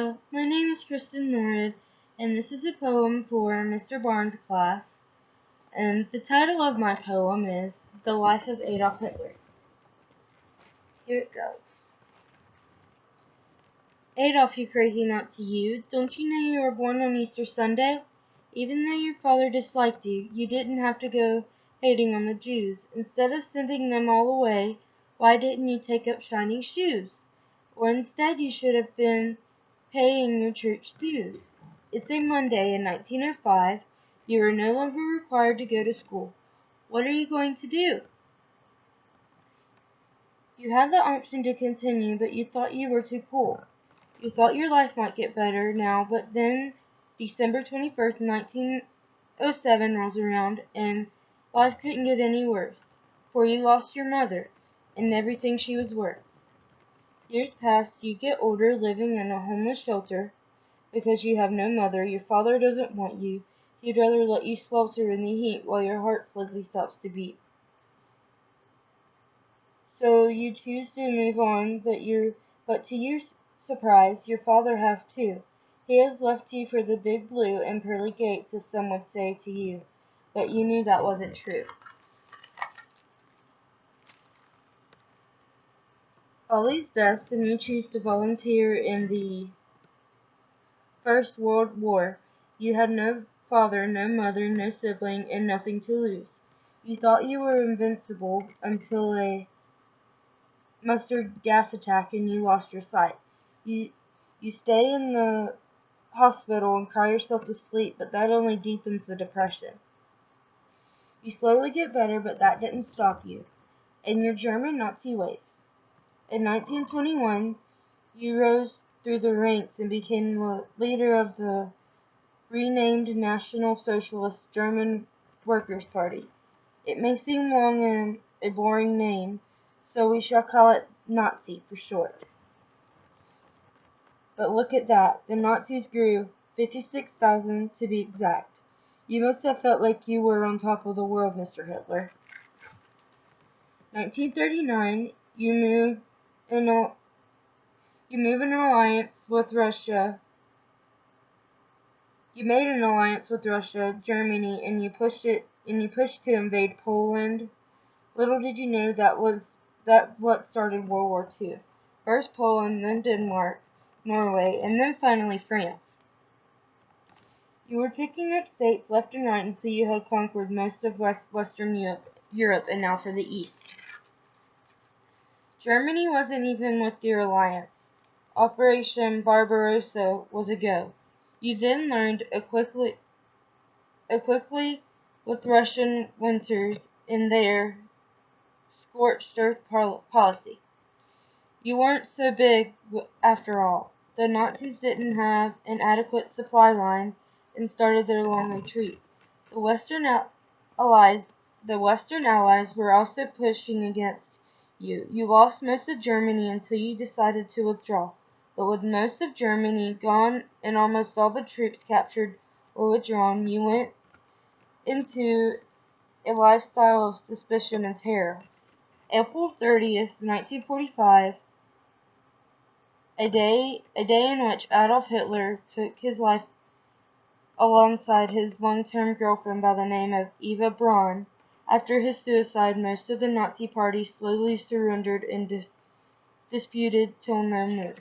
Hello, my name is Krysten Norred, and this is a poem for Mr. Barnes' class. And the title of my poem is The Life of Adolf Hitler. Here it goes. Adolf, you crazy Nazi you, don't you know you were born on Easter Sunday? Even though your father disliked you, you didn't have to go hating on the Jews. Instead of sending them all away, why didn't you take up shining shoes? Or instead you should have been paying your church dues. It's a Monday in 1905. You are no longer required to go to school. What are you going to do? You had the option to continue, but you thought you were too cool. You thought your life might get better now, but then December 21st, 1907 rolls around, and life couldn't get any worse, for you lost your mother and everything she was worth. Years pass, you get older, living in a homeless shelter because you have no mother. Your father doesn't want you. He'd rather let you swelter in the heat while your heart slowly stops to beat. So you choose to move on, but to your surprise, your father has too. He has left you for the big blue and pearly gates, as some would say to you, but you knew that wasn't true. All these deaths, and you choose to volunteer in the First World War. You had no father, no mother, no sibling, and nothing to lose. You thought you were invincible until a mustard gas attack and you lost your sight. You stay in the hospital and cry yourself to sleep, but that only deepens the depression. You slowly get better, but that didn't stop you in your German Nazi ways. In 1921, you rose through the ranks and became the leader of the renamed National Socialist German Workers' Party. It may seem long and a boring name, so we shall call it Nazi for short. But look at that, the Nazis grew, 56,000 to be exact. You must have felt like you were on top of the world, Mr. Hitler. 1939, you move an alliance with Russia. You made an alliance with Russia, Germany, and you pushed to invade Poland. Little did you know that what started World War II. First Poland, then Denmark, Norway, and then finally France. You were picking up states left and right until you had conquered most of Western Europe, and now for the East. Germany wasn't even with your alliance. Operation Barbarossa was a go. You then learned quickly with Russian winters in their scorched earth policy. You weren't so big after all. The Nazis didn't have an adequate supply line and started their long retreat. The Western Allies were also pushing against you. You lost most of Germany until you decided to withdraw. But with most of Germany gone and almost all the troops captured or withdrawn, you went into a lifestyle of suspicion and terror. April 30th, 1945, a day in which Adolf Hitler took his life alongside his long-term girlfriend by the name of Eva Braun. After his suicide, most of the Nazi party slowly surrendered and disputed till no more.